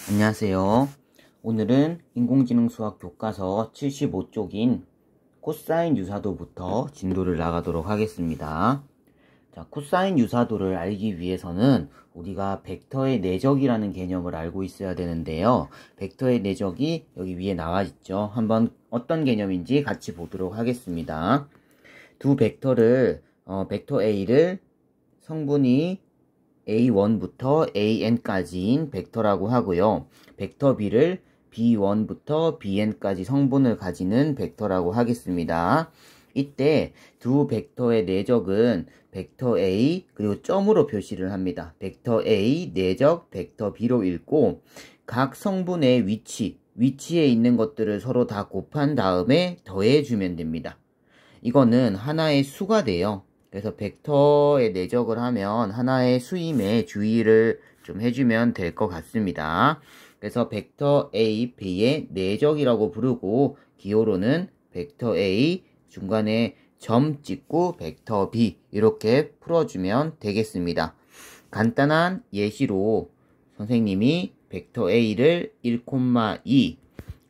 안녕하세요. 오늘은 인공지능 수학 교과서 75쪽인 코사인 유사도부터 진도를 나가도록 하겠습니다. 자, 코사인 유사도를 알기 위해서는 우리가 벡터의 내적이라는 개념을 알고 있어야 되는데요. 벡터의 내적이 여기 위에 나와 있죠. 한번 어떤 개념인지 같이 보도록 하겠습니다. 두 벡터를 벡터 A를 성분이 A1부터 AN까지인 벡터라고 하고요. 벡터 B를 B1부터 BN까지 성분을 가지는 벡터라고 하겠습니다. 이때 두 벡터의 내적은 벡터 A 그리고 점으로 표시를 합니다. 벡터 A 내적 벡터 B로 읽고 각 성분의 위치에 있는 것들을 서로 다 곱한 다음에 더해주면 됩니다. 이거는 하나의 수가 돼요. 그래서 벡터의 내적을 하면 하나의 수임에 주의를 좀 해주면 될 것 같습니다. 그래서 벡터 A, B의 내적이라고 부르고 기호로는 벡터 A 중간에 점 찍고 벡터 B 이렇게 풀어주면 되겠습니다. 간단한 예시로 선생님이 벡터 A를 1,2,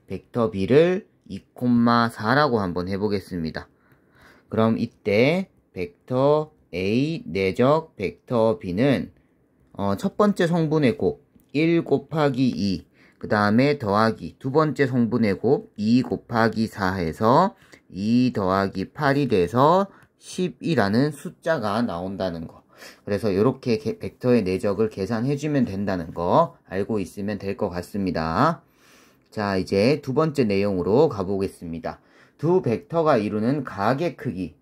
벡터 B를 2,4라고 한번 해보겠습니다. 그럼 이때 벡터 A 내적 벡터 B는 첫 번째 성분의 곱 1 곱하기 2, 그 다음에 더하기 두 번째 성분의 곱 2 곱하기 4 해서 2 더하기 8이 돼서 10이라는 숫자가 나온다는 거. 그래서 이렇게 벡터의 내적을 계산해주면 된다는 거 알고 있으면 될 것 같습니다. 자, 이제 두 번째 내용으로 가보겠습니다. 두 벡터가 이루는 각의 크기.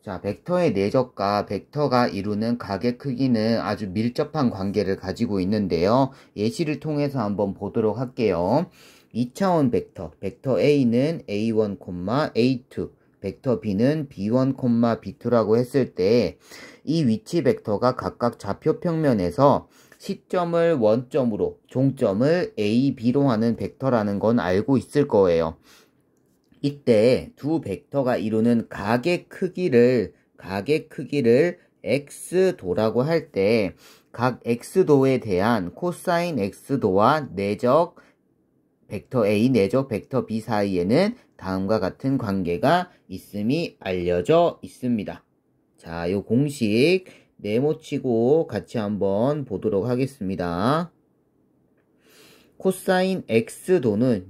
자, 벡터의 내적과 벡터가 이루는 각의 크기는 아주 밀접한 관계를 가지고 있는데요. 예시를 통해서 한번 보도록 할게요. 2차원 벡터 A는 A1, A2, 벡터 B는 B1, B2라고 했을 때 이 위치 벡터가 각각 좌표 평면에서 시점을 원점으로, 종점을 A, B로 하는 벡터라는 건 알고 있을 거예요. 이때 두 벡터가 이루는 각의 크기를 x도라고 할 때 각 x도에 대한 코사인 x도와 내적 벡터 A 내적 벡터 B 사이에는 다음과 같은 관계가 있음이 알려져 있습니다. 자, 요 공식 메모치고 같이 한번 보도록 하겠습니다. 코사인 x도는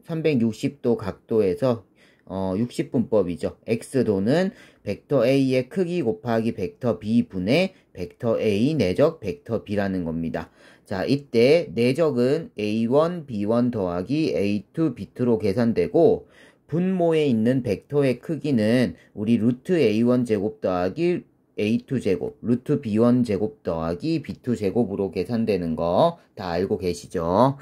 360도 각도에서 60분법이죠. x도는 벡터 A의 크기 곱하기 벡터 B 분의 벡터 A 내적 벡터 B라는 겁니다. 자, 이때 내적은 A1, B1 더하기 A2, B2로 계산되고 분모에 있는 벡터의 크기는 우리 루트 A1 제곱 더하기 A2 제곱, 루트 B1 제곱 더하기 B2 제곱으로 계산되는 거 다 알고 계시죠?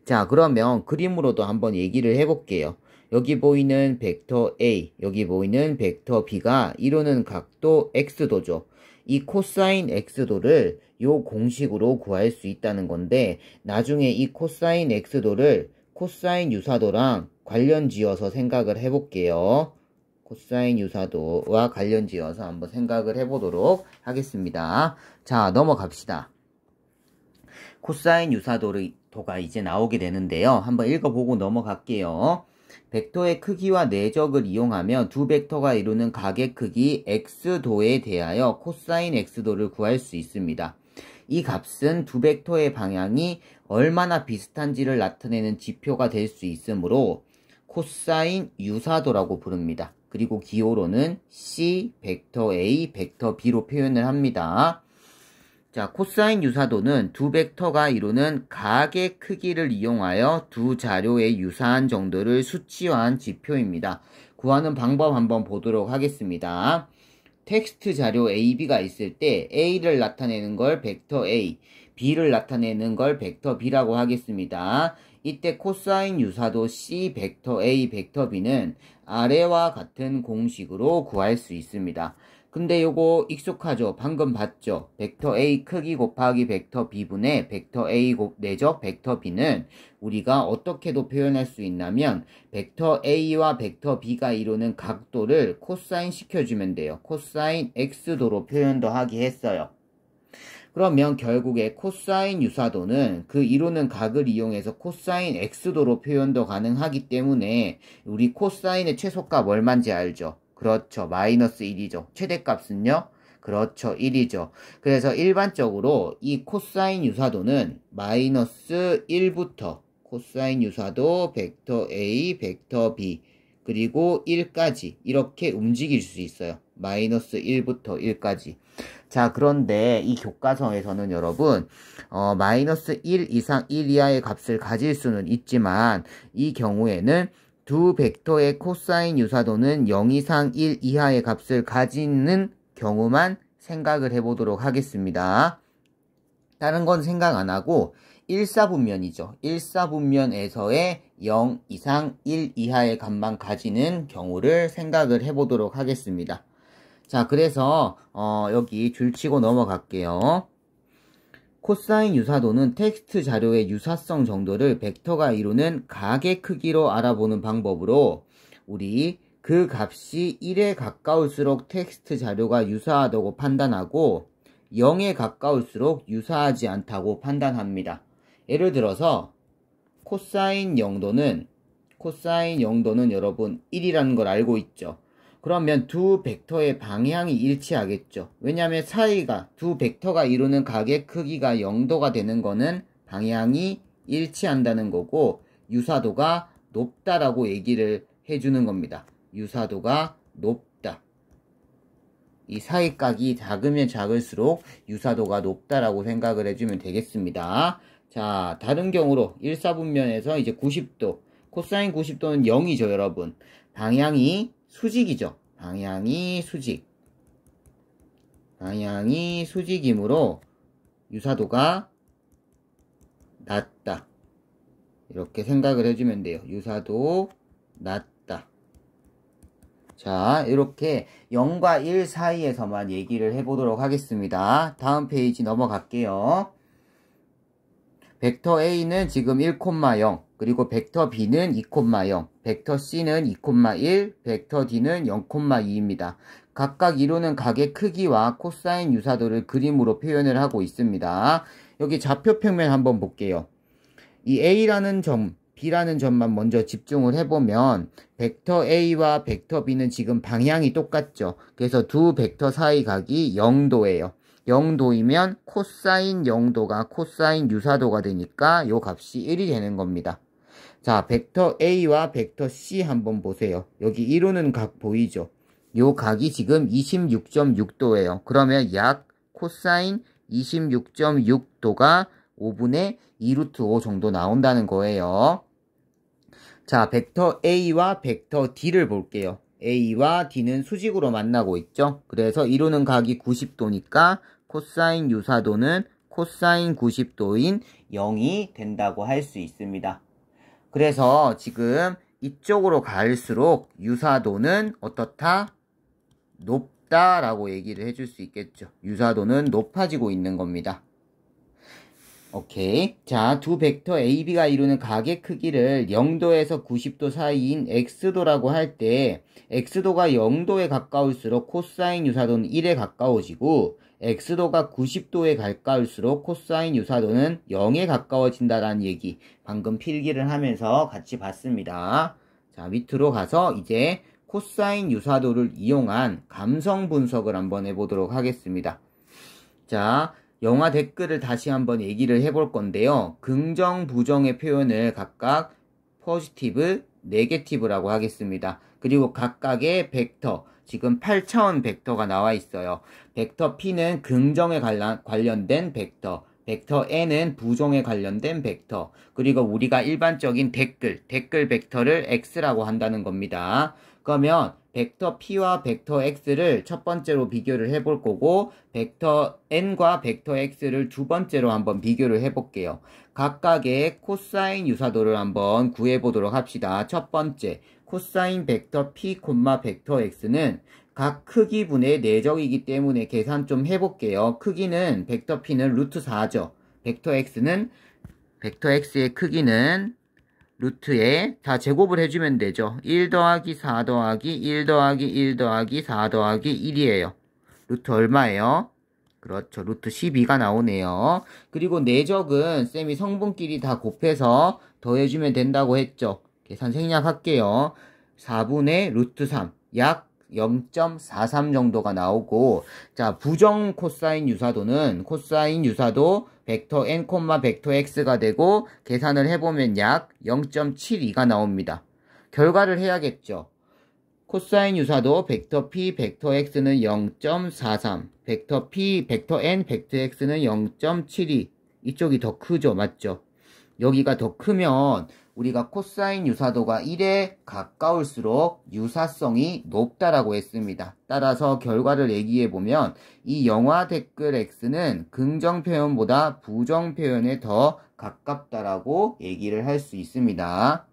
자, 그러면 그림으로도 한번 얘기를 해볼게요. 여기 보이는 벡터 A, 여기 보이는 벡터 B가 이루는 각도 X도죠. 이 코사인 X도를 요 공식으로 구할 수 있다는 건데 나중에 이 코사인 X도를 코사인 유사도랑 관련 지어서 생각을 해볼게요. 코사인 유사도와 관련 지어서 한번 생각을 해보도록 하겠습니다. 자, 넘어갑시다. 코사인 유사도가 이제 나오게 되는데요. 한번 읽어보고 넘어갈게요. 벡터의 크기와 내적을 이용하면 두 벡터가 이루는 각의 크기 x도에 대하여 코사인 x도를 구할 수 있습니다. 이 값은 두 벡터의 방향이 얼마나 비슷한지를 나타내는 지표가 될 수 있으므로 코사인 유사도라고 부릅니다. 그리고 기호로는 C, 벡터 A, 벡터 B로 표현을 합니다. 자, 코사인 유사도는 두 벡터가 이루는 각의 크기를 이용하여 두 자료의 유사한 정도를 수치화한 지표입니다. 구하는 방법 한번 보도록 하겠습니다. 텍스트 자료 A, B가 있을 때 A를 나타내는 걸 벡터 A, B를 나타내는 걸 벡터 B라고 하겠습니다. 이때 코사인 유사도 C 벡터 A 벡터 B는 아래와 같은 공식으로 구할 수 있습니다. 근데 요거 익숙하죠? 방금 봤죠? 벡터 A 크기 곱하기 벡터 B분의 벡터 A 내적 벡터 B는 우리가 어떻게도 표현할 수 있냐면 벡터 A와 벡터 B가 이루는 각도를 코사인 시켜주면 돼요. 코사인 X도로 표현도 하기 했어요. 그러면 결국에 코사인 유사도는 그 이루는 각을 이용해서 코사인 x도로 표현도 가능하기 때문에 우리 코사인의 최소값 얼마인지 알죠? 그렇죠. 마이너스 1이죠. 최대값은요? 그렇죠. 1이죠. 그래서 일반적으로 이 코사인 유사도는 마이너스 1부터 코사인 유사도 벡터 A, 벡터 B 그리고 1까지 이렇게 움직일 수 있어요. 마이너스 1부터 1까지. 자, 그런데 이 교과서에서는 여러분 마이너스 1 이상 1 이하의 값을 가질 수는 있지만 이 경우에는 두 벡터의 코사인 유사도는 0 이상 1 이하의 값을 가지는 경우만 생각을 해보도록 하겠습니다. 다른 건 생각 안 하고 1사분면이죠. 1사분면에서의 0 이상 1 이하의 값만 가지는 경우를 생각을 해보도록 하겠습니다. 자, 그래서 여기 줄치고 넘어갈게요. 코사인 유사도는 텍스트 자료의 유사성 정도를 벡터가 이루는 각의 크기로 알아보는 방법으로 우리 그 값이 1에 가까울수록 텍스트 자료가 유사하다고 판단하고 0에 가까울수록 유사하지 않다고 판단합니다. 예를 들어서 코사인 0도는 여러분 1이라는 걸 알고 있죠. 그러면 두 벡터의 방향이 일치하겠죠. 왜냐하면 사이가 두 벡터가 이루는 각의 크기가 0도가 되는 거는 방향이 일치한다는 거고 유사도가 높다라고 얘기를 해주는 겁니다. 유사도가 높다. 이 사이각이 작으면 작을수록 유사도가 높다라고 생각을 해주면 되겠습니다. 자, 다른 경우로 1사분면에서 이제 90도 코사인 90도는 0이죠 여러분. 방향이 수직이죠. 방향이 수직이므로 유사도가 낮다. 이렇게 생각을 해주면 돼요. 유사도 낮다. 자, 이렇게 0과 1 사이에서만 얘기를 해보도록 하겠습니다. 다음 페이지 넘어갈게요. 벡터 A는 지금 1,0 그리고 벡터 B는 2,0 벡터 C는 2,1 벡터 D는 0,2입니다. 각각 이루는 각의 크기와 코사인 유사도를 그림으로 표현을 하고 있습니다. 여기 좌표 평면 한번 볼게요. 이 A라는 점, B라는 점만 먼저 집중을 해보면 벡터 A와 벡터 B는 지금 방향이 똑같죠. 그래서 두 벡터 사이 각이 0도예요. 0도이면 코사인 0도가 코사인 유사도가 되니까 요 값이 1이 되는 겁니다. 자, 벡터 A와 벡터 C 한번 보세요. 여기 이루는 각 보이죠? 요 각이 지금 26.6도예요. 그러면 약 코사인 26.6도가 5분의 2루트 5 정도 나온다는 거예요. 자, 벡터 A와 벡터 D를 볼게요. A와 D는 수직으로 만나고 있죠. 그래서 이루는 각이 90도니까 코사인 유사도는 코사인 90도인 0이 된다고 할 수 있습니다. 그래서 지금 이쪽으로 갈수록 유사도는 어떻다? 높다라고 얘기를 해줄 수 있겠죠. 유사도는 높아지고 있는 겁니다. 오케이. 자, 두 벡터 A, B가 이루는 각의 크기를 0도에서 90도 사이인 X도라고 할 때 X도가 0도에 가까울수록 코사인 유사도는 1에 가까워지고 X도가 90도에 가까울수록 코사인 유사도는 0에 가까워진다라는 얘기 방금 필기를 하면서 같이 봤습니다. 자, 밑으로 가서 이제 코사인 유사도를 이용한 감성 분석을 한번 해보도록 하겠습니다. 자, 영화 댓글을 다시 한번 얘기를 해볼 건데요. 긍정, 부정의 표현을 각각 포지티브, 네게티브라고 하겠습니다. 그리고 각각의 벡터, 지금 8차원 벡터가 나와 있어요. 벡터 P는 긍정에 관련된 벡터, 벡터 N은 부정에 관련된 벡터, 그리고 우리가 일반적인 댓글 벡터를 X라고 한다는 겁니다. 그러면 벡터 P와 벡터 X를 첫 번째로 비교를 해볼 거고 벡터 N과 벡터 X를 두 번째로 한번 비교를 해볼게요. 각각의 코사인 유사도를 한번 구해보도록 합시다. 첫 번째, 코사인 벡터 P, 벡터 X는 각 크기분의 내적이기 때문에 계산 좀 해볼게요. 크기는 벡터 P는 루트 4죠. 벡터 X의 크기는 루트에 다 제곱을 해주면 되죠. 1 더하기 4 더하기 1 더하기 1 더하기 4 더하기 1이에요. 루트 얼마예요? 그렇죠. 루트 12가 나오네요. 그리고 내적은 쌤이 성분끼리 다 곱해서 더해주면 된다고 했죠. 계산 생략할게요. 4분의 루트 3, 약 0.43 정도가 나오고, 자, 부정 코사인 유사도는 코사인 유사도 벡터 n, 벡터 x가 되고, 계산을 해보면 약 0.72가 나옵니다. 결과를 해야겠죠. 코사인 유사도 벡터 p, 벡터 x는 0.43, 벡터 p, 벡터 n, 벡터 x는 0.72. 이쪽이 더 크죠, 맞죠? 여기가 더 크면 우리가 코사인 유사도가 1에 가까울수록 유사성이 높다라고 했습니다. 따라서 결과를 얘기해보면 이 영화 댓글 x는 긍정 표현보다 부정 표현에 더 가깝다라고 얘기를 할 수 있습니다.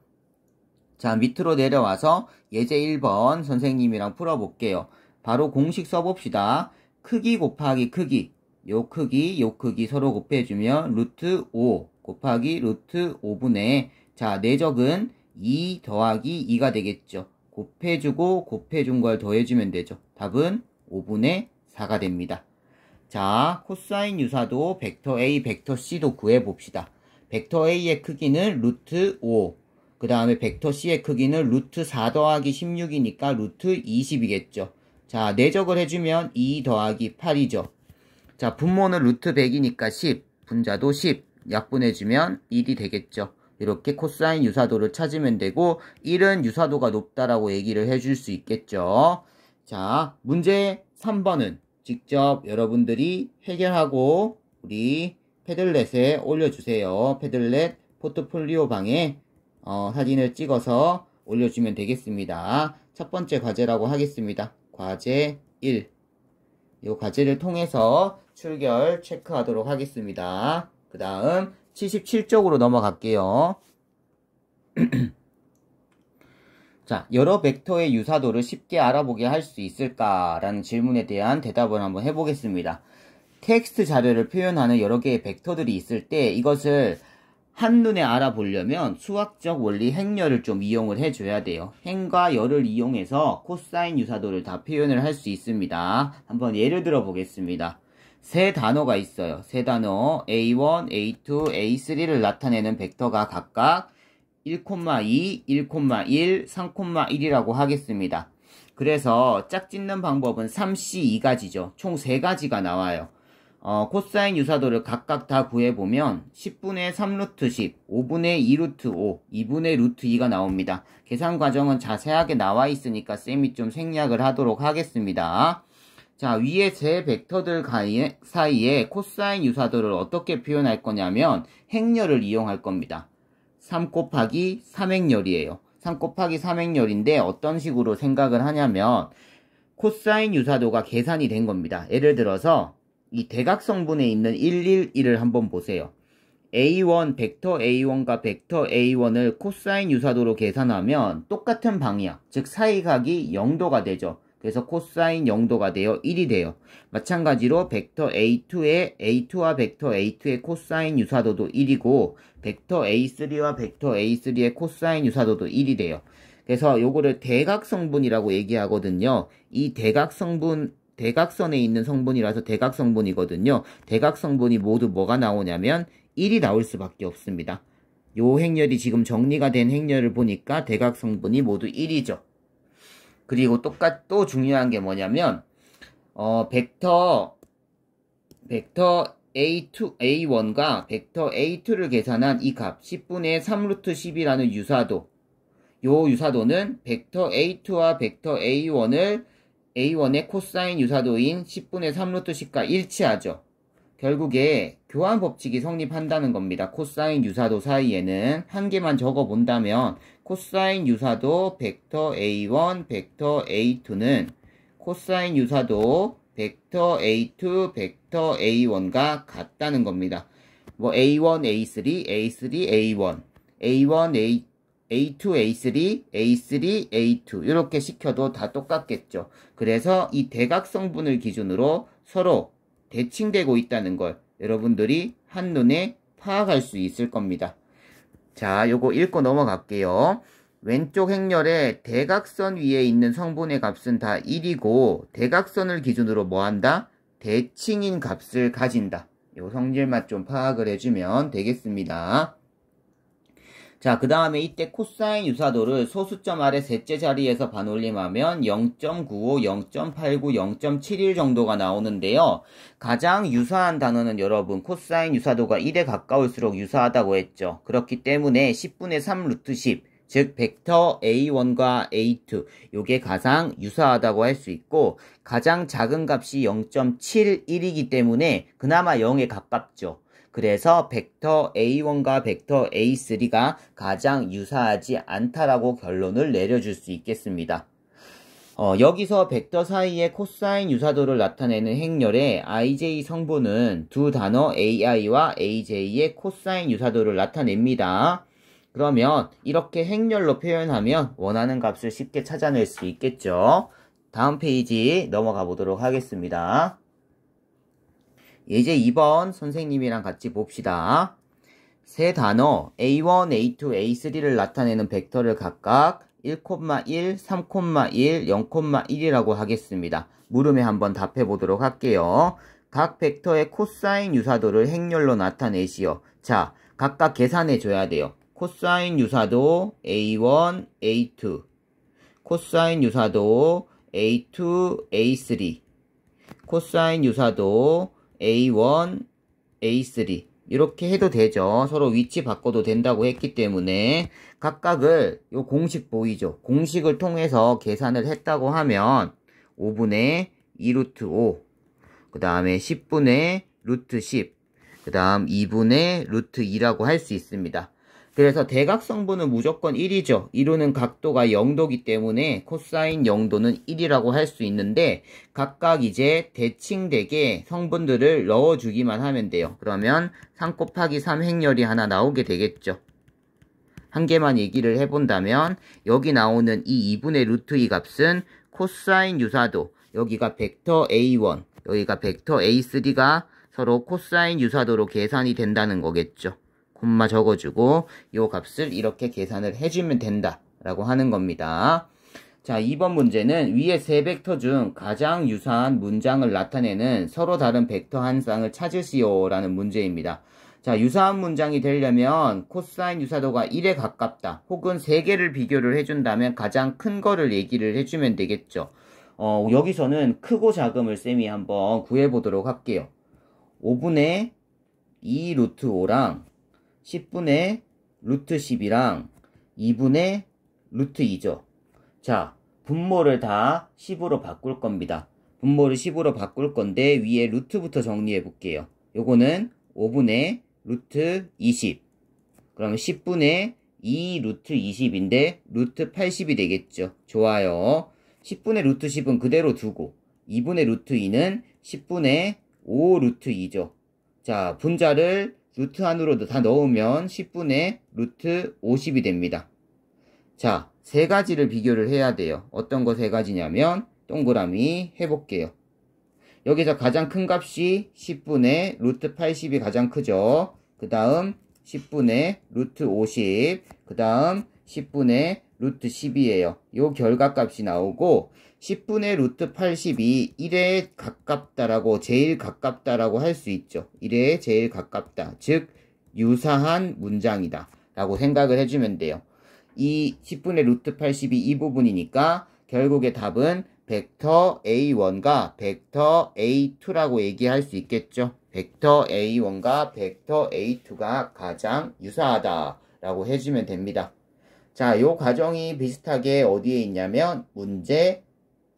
자, 밑으로 내려와서 예제 1번 선생님이랑 풀어볼게요. 바로 공식 써봅시다. 크기 곱하기 크기, 요 크기 서로 곱해주면 루트 5 곱하기 루트 5분의, 자, 내적은 2 더하기 2가 되겠죠. 곱해주고 곱해준 걸 더해주면 되죠. 답은 5분의 4가 됩니다. 자, 코사인 유사도 벡터 A, 벡터 C도 구해봅시다. 벡터 A의 크기는 루트 5, 그 다음에 벡터 C의 크기는 루트 4 더하기 16이니까 루트 20이겠죠. 자, 내적을 해주면 2 더하기 8이죠. 자, 분모는 루트 100이니까 10, 분자도 10, 약분해주면 1이 되겠죠. 이렇게 코사인 유사도를 찾으면 되고, 1은 유사도가 높다라고 얘기를 해줄 수 있겠죠. 자, 문제 3번은 직접 여러분들이 해결하고 우리 패들렛에 올려주세요. 패들렛 포트폴리오 방에 사진을 찍어서 올려주면 되겠습니다. 첫 번째 과제라고 하겠습니다. 과제 1. 이 과제를 통해서 출결 체크하도록 하겠습니다. 그 다음 77쪽으로 넘어갈게요. 자, 여러 벡터의 유사도를 쉽게 알아보게 할 수 있을까라는 질문에 대한 대답을 한번 해보겠습니다. 텍스트 자료를 표현하는 여러 개의 벡터들이 있을 때 이것을 한눈에 알아보려면 수학적 원리 행렬을 좀 이용을 해줘야 돼요. 행과 열을 이용해서 코사인 유사도를 다 표현을 할 수 있습니다. 한번 예를 들어 보겠습니다. 세 단어가 있어요. 세 단어 A1, A2, A3를 나타내는 벡터가 각각 1,2, 1,1, 3,1이라고 하겠습니다. 그래서 짝짓는 방법은 3C2가지죠. 총 3가지가 나와요. 코사인 유사도를 각각 다 구해보면 10분의 3루트 10, 5분의 2루트 5, 2분의 루트 2가 나옵니다. 계산 과정은 자세하게 나와 있으니까 쌤이 좀 생략을 하도록 하겠습니다. 자, 위에 세 벡터들 사이에 코사인 유사도를 어떻게 표현할 거냐면 행렬을 이용할 겁니다. 3 곱하기 3행렬이에요. 3 곱하기 3행렬인데 어떤 식으로 생각을 하냐면 코사인 유사도가 계산이 된 겁니다. 예를 들어서 이 대각성분에 있는 111을 한번 보세요. A1, 벡터 A1과 벡터 A1을 코사인 유사도로 계산하면 똑같은 방향, 즉 사이각이 0도가 되죠. 그래서 코사인 0도가 되어 1이 돼요. 마찬가지로 벡터 A2와 벡터 A2의 코사인 유사도도 1이고 벡터 A3와 벡터 A3의 코사인 유사도도 1이 돼요. 그래서 요거를 대각성분이라고 얘기하거든요. 이 대각선에 있는 성분이라서 대각성분이거든요. 대각성분이 모두 뭐가 나오냐면 1이 나올 수밖에 없습니다. 요 행렬이 지금 정리가 된 행렬을 보니까 대각성분이 모두 1이죠. 그리고 또 중요한 게 뭐냐면 벡터 A1과 벡터 A2를 계산한 이 값 10분의 3루트 10이라는 유사도, 요 유사도는 벡터 A2와 벡터 A1의 코사인 유사도인 10분의 3루트 10과 일치하죠. 결국에 교환 법칙이 성립한다는 겁니다. 코사인 유사도 사이에는 한 개만 적어 본다면 코사인 유사도 벡터 A1, 벡터 A2는 코사인 유사도 벡터 A2, 벡터 A1가 같다는 겁니다. 뭐 A1, A3, A3, A1, A1, A2, A3, A3, A2 이렇게 시켜도 다 똑같겠죠. 그래서 이 대각성분을 기준으로 서로 대칭되고 있다는 걸 여러분들이 한눈에 파악할 수 있을 겁니다. 자, 요거 읽고 넘어갈게요. 왼쪽 행렬에 대각선 위에 있는 성분의 값은 다 1이고 대각선을 기준으로 뭐 한다? 대칭인 값을 가진다. 요 성질만 좀 파악을 해주면 되겠습니다. 자, 그 다음에 이때 코사인 유사도를 소수점 아래 셋째 자리에서 반올림하면 0.95, 0.89, 0.71 정도가 나오는데요. 가장 유사한 단어는 여러분 코사인 유사도가 1에 가까울수록 유사하다고 했죠. 그렇기 때문에 10분의 3 루트 10, 즉 벡터 A1과 A2 요게 가장 유사하다고 할 수 있고 가장 작은 값이 0.71이기 때문에 그나마 0에 가깝죠. 그래서 벡터 A1과 벡터 A3가 가장 유사하지 않다라고 결론을 내려줄 수 있겠습니다. 여기서 벡터 사이의 코사인 유사도를 나타내는 행렬의 IJ 성분은 두 단어 AI와 AJ의 코사인 유사도를 나타냅니다. 그러면 이렇게 행렬로 표현하면 원하는 값을 쉽게 찾아낼 수 있겠죠. 다음 페이지 넘어가 보도록 하겠습니다. 이제 2번 선생님이랑 같이 봅시다. 세 단어 A1, A2, A3를 나타내는 벡터를 각각 1,1, 3,1, 0,1이라고 하겠습니다. 물음에 한번 답해 보도록 할게요. 각 벡터의 코사인 유사도를 행렬로 나타내시오. 자, 각각 계산해 줘야 돼요. 코사인 유사도 A1, A2, 코사인 유사도 A2, A3, 코사인 유사도 A1, A3 이렇게 해도 되죠. 서로 위치 바꿔도 된다고 했기 때문에 각각을 요 공식 보이죠. 공식을 통해서 계산을 했다고 하면 5분의 2루트 5, 그 다음에 10분의 루트 10, 그 다음 2분의 루트 2라고 할 수 있습니다. 그래서 대각성분은 무조건 1이죠. 이루는 각도가 0도기 때문에 코사인 0도는 1이라고 할 수 있는데 각각 이제 대칭되게 성분들을 넣어주기만 하면 돼요. 그러면 3 곱하기 3 행렬이 하나 나오게 되겠죠. 한 개만 얘기를 해본다면 여기 나오는 이 2분의 루트 2 값은 코사인 유사도, 여기가 벡터 A1, 여기가 벡터 A3가 서로 코사인 유사도로 계산이 된다는 거겠죠. 콤마 적어주고 요 값을 이렇게 계산을 해주면 된다 라고 하는 겁니다. 자, 2번 문제는 위의 세 벡터 중 가장 유사한 문장을 나타내는 서로 다른 벡터 한 쌍을 찾으시오 라는 문제입니다. 자, 유사한 문장이 되려면 코사인 유사도가 1에 가깝다 혹은 3개를 비교를 해준다면 가장 큰 거를 얘기를 해주면 되겠죠. 여기서는 크고 작음을 쌤이 한번 구해보도록 할게요. 5분의 2 루트 5랑 10분의 루트 10이랑 2분의 루트 2죠. 자, 분모를 다 10으로 바꿀 겁니다. 분모를 10으로 바꿀 건데 위에 루트부터 정리해 볼게요. 요거는 5분의 루트 20. 그러면 10분의 2 루트 20인데 루트 80이 되겠죠. 좋아요. 10분의 루트 10은 그대로 두고 2분의 루트 2는 10분의 5 루트 2죠. 자, 분자를 루트 안으로 다 넣으면 10분의 루트 50이 됩니다. 자, 세 가지를 비교를 해야 돼요. 어떤 거 세 가지냐면 동그라미 해볼게요. 여기서 가장 큰 값이 10분의 루트 80이 가장 크죠. 그 다음 10분의 루트 50, 그 다음 10분의 루트 10이에요. 요 결과값이 나오고 10분의 루트 80이 1에 가깝다라고, 제일 가깝다라고 할 수 있죠. 1에 제일 가깝다. 즉, 유사한 문장이다. 라고 생각을 해주면 돼요. 이 10분의 루트 80이 이 부분이니까 결국의 답은 벡터 A1과 벡터 A2라고 얘기할 수 있겠죠. 벡터 A1과 벡터 A2가 가장 유사하다. 라고 해주면 됩니다. 자, 요 과정이 비슷하게 어디에 있냐면 문제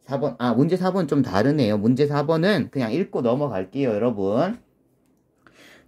4번, 문제 4번 좀 다르네요. 문제 4번은 그냥 읽고 넘어갈게요, 여러분.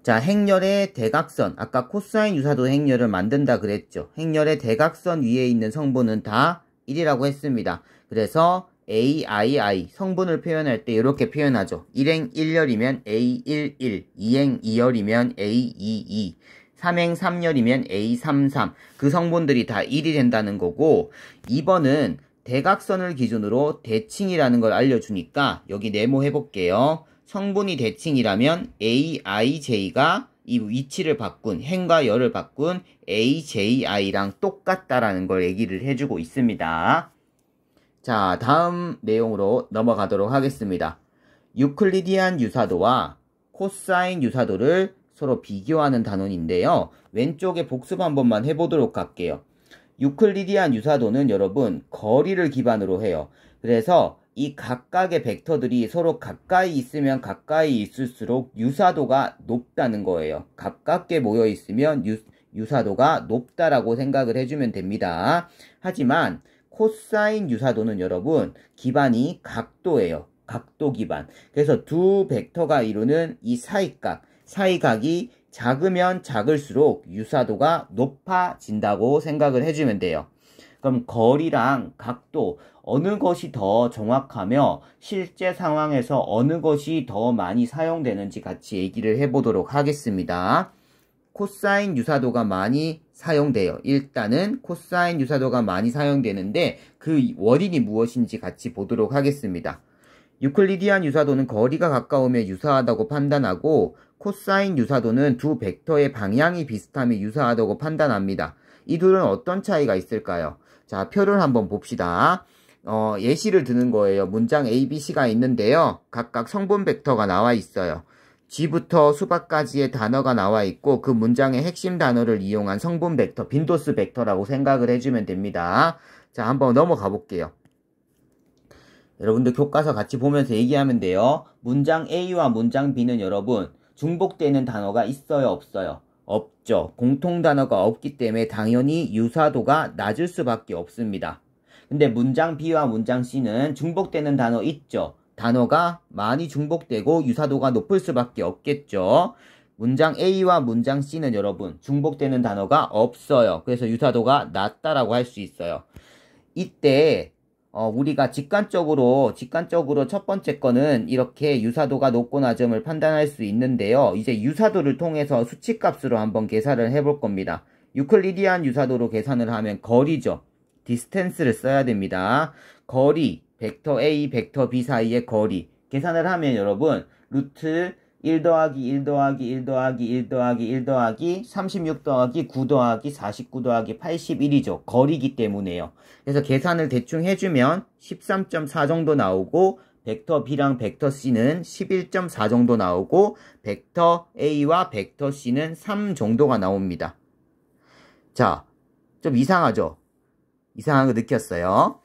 자, 행렬의 대각선. 아까 코사인 유사도 행렬을 만든다 그랬죠. 행렬의 대각선 위에 있는 성분은 다 1이라고 했습니다. 그래서 AII 성분을 표현할 때 이렇게 표현하죠. 1행 1열이면 A11, 2행 2열이면 A22, 3행 3열이면 A33. 그 성분들이 다 1이 된다는 거고, 2번은 대각선을 기준으로 대칭이라는 걸 알려주니까 여기 네모 해볼게요. 성분이 대칭이라면 AIJ가 이 위치를 바꾼, 행과 열을 바꾼 AJI랑 똑같다라는 걸 얘기를 해주고 있습니다. 자, 다음 내용으로 넘어가도록 하겠습니다. 유클리디안 유사도와 코사인 유사도를 서로 비교하는 단원인데요. 왼쪽에 복습 한 번만 해보도록 할게요. 유클리디안 유사도는 여러분 거리를 기반으로 해요. 그래서 이 각각의 벡터들이 서로 가까이 있으면 가까이 있을수록 유사도가 높다는 거예요. 가깝게 모여 있으면 유사도가 높다라고 생각을 해주면 됩니다. 하지만 코사인 유사도는 여러분 기반이 각도예요. 각도 기반. 그래서 두 벡터가 이루는 이 사이각이 작으면 작을수록 유사도가 높아진다고 생각을 해주면 돼요. 그럼 거리랑 각도 어느 것이 더 정확하며 실제 상황에서 어느 것이 더 많이 사용되는지 같이 얘기를 해보도록 하겠습니다. 코사인 유사도가 많이 사용돼요. 일단은 코사인 유사도가 많이 사용되는데 그 원인이 무엇인지 같이 보도록 하겠습니다. 유클리디안 유사도는 거리가 가까우면 유사하다고 판단하고 코사인 유사도는 두 벡터의 방향이 비슷하면 유사하다고 판단합니다. 이 둘은 어떤 차이가 있을까요? 자, 표를 한번 봅시다. 예시를 드는 거예요. 문장 A, B, C가 있는데요. 각각 성분 벡터가 나와 있어요. G부터 수박까지의 단어가 나와 있고 그 문장의 핵심 단어를 이용한 성분 벡터, 빈도수 벡터라고 생각을 해주면 됩니다. 자, 한번 넘어가 볼게요. 여러분들 교과서 같이 보면서 얘기하면 돼요. 문장 A와 문장 B는 여러분 중복되는 단어가 있어요, 없어요? 없죠. 공통 단어가 없기 때문에 당연히 유사도가 낮을 수밖에 없습니다. 근데 문장 B와 문장 C는 중복되는 단어 있죠. 단어가 많이 중복되고 유사도가 높을 수밖에 없겠죠. 문장 A와 문장 C는 여러분 중복되는 단어가 없어요. 그래서 유사도가 낮다라고 할 수 있어요. 이때 우리가 직관적으로 첫 번째 거는 이렇게 유사도가 높고 낮음을 판단할 수 있는데요. 이제 유사도를 통해서 수치값으로 한번 계산을 해볼 겁니다. 유클리디안 유사도로 계산을 하면 거리죠. 디스턴스를 써야 됩니다. 거리, 벡터 A, 벡터 B 사이의 거리. 계산을 하면 여러분 루트 1 더하기 1 더하기 1 더하기 1 더하기 1 더하기 36 더하기 9 더하기 49 더하기 81이죠. 거리기 때문에요. 그래서 계산을 대충 해주면 13.4 정도 나오고 벡터 B랑 벡터 C는 11.4 정도 나오고 벡터 A와 벡터 C는 3 정도가 나옵니다. 자, 좀 이상하죠? 이상한 거 느꼈어요?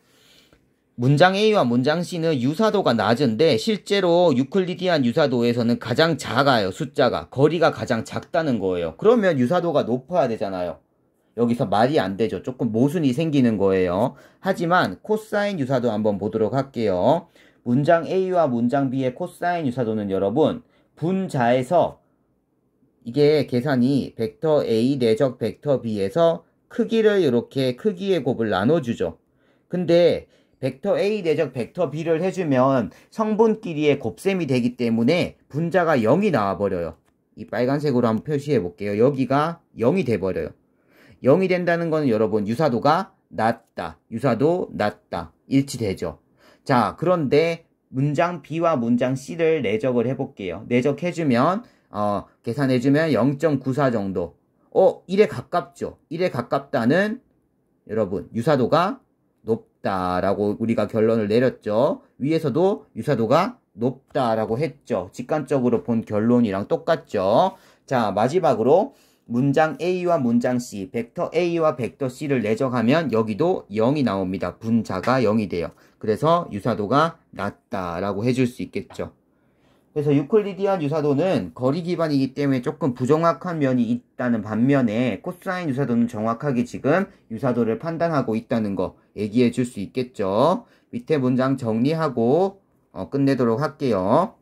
문장 A와 문장 C는 유사도가 낮은데 실제로 유클리디안 유사도에서는 가장 작아요. 숫자가. 거리가 가장 작다는 거예요. 그러면 유사도가 높아야 되잖아요. 여기서 말이 안 되죠. 조금 모순이 생기는 거예요. 하지만 코사인 유사도 한번 보도록 할게요. 문장 A와 문장 B의 코사인 유사도는 여러분 분자에서 이게 계산이 벡터 A 내적 벡터 B에서 크기를 이렇게 크기의 곱을 나눠주죠. 근데 벡터 A 내적 벡터 B를 해주면 성분끼리의 곱셈이 되기 때문에 분자가 0이 나와버려요. 이 빨간색으로 한번 표시해 볼게요. 여기가 0이 돼버려요. 0이 된다는 거는 여러분 유사도가 낮다. 유사도 낮다. 일치되죠. 자, 그런데 문장 B와 문장 C를 내적을 해볼게요. 내적해주면 계산해주면 0.94 정도. 1에 가깝죠. 1에 가깝다는 여러분 유사도가 높다라고 우리가 결론을 내렸죠. 위에서도 유사도가 높다라고 했죠. 직관적으로 본 결론이랑 똑같죠. 자, 마지막으로 문장 A와 문장 C, 벡터 A와 벡터 C를 내적하면 여기도 0이 나옵니다. 분자가 0이 돼요. 그래서 유사도가 낮다라고 해줄 수 있겠죠. 그래서 유클리디안 유사도는 거리 기반이기 때문에 조금 부정확한 면이 있다는 반면에 코사인 유사도는 정확하게 지금 유사도를 판단하고 있다는 거 얘기해 줄 수 있겠죠. 밑에 문장 정리하고 끝내도록 할게요.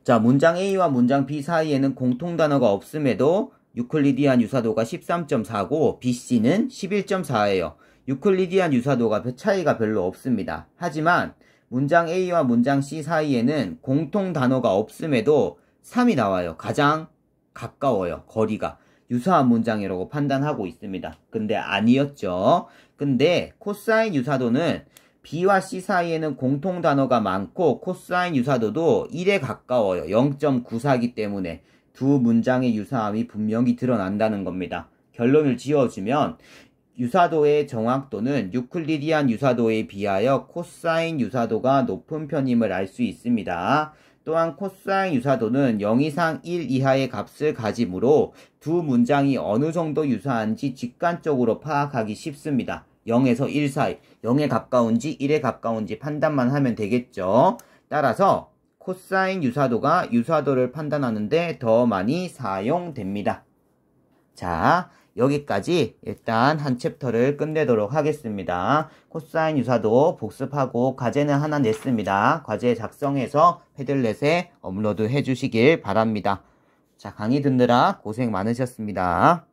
자, 문장 A와 문장 B 사이에는 공통 단어가 없음에도 유클리디안 유사도가 13.4고 BC는 11.4예요. 유클리디안 유사도가 차이가 별로 없습니다. 하지만 문장 A와 문장 C 사이에는 공통 단어가 없음에도 3이 나와요. 가장 가까워요. 거리가. 유사한 문장이라고 판단하고 있습니다. 근데 아니었죠. 근데 코사인 유사도는 B와 C 사이에는 공통 단어가 많고 코사인 유사도도 1에 가까워요. 0.94이기 때문에 두 문장의 유사함이 분명히 드러난다는 겁니다. 결론을 지어주면 유사도의 정확도는 유클리디안 유사도에 비하여 코사인 유사도가 높은 편임을 알 수 있습니다. 또한 코사인 유사도는 0 이상 1 이하의 값을 가지므로 두 문장이 어느 정도 유사한지 직관적으로 파악하기 쉽습니다. 0에서 1 사이, 0에 가까운지 1에 가까운지 판단만 하면 되겠죠. 따라서 코사인 유사도가 유사도를 판단하는데 더 많이 사용됩니다. 자, 여기까지 일단 한 챕터를 끝내도록 하겠습니다. 코사인 유사도 복습하고 과제는 하나 냈습니다. 과제 작성해서 패들렛에 업로드 해주시길 바랍니다. 자, 강의 듣느라 고생 많으셨습니다.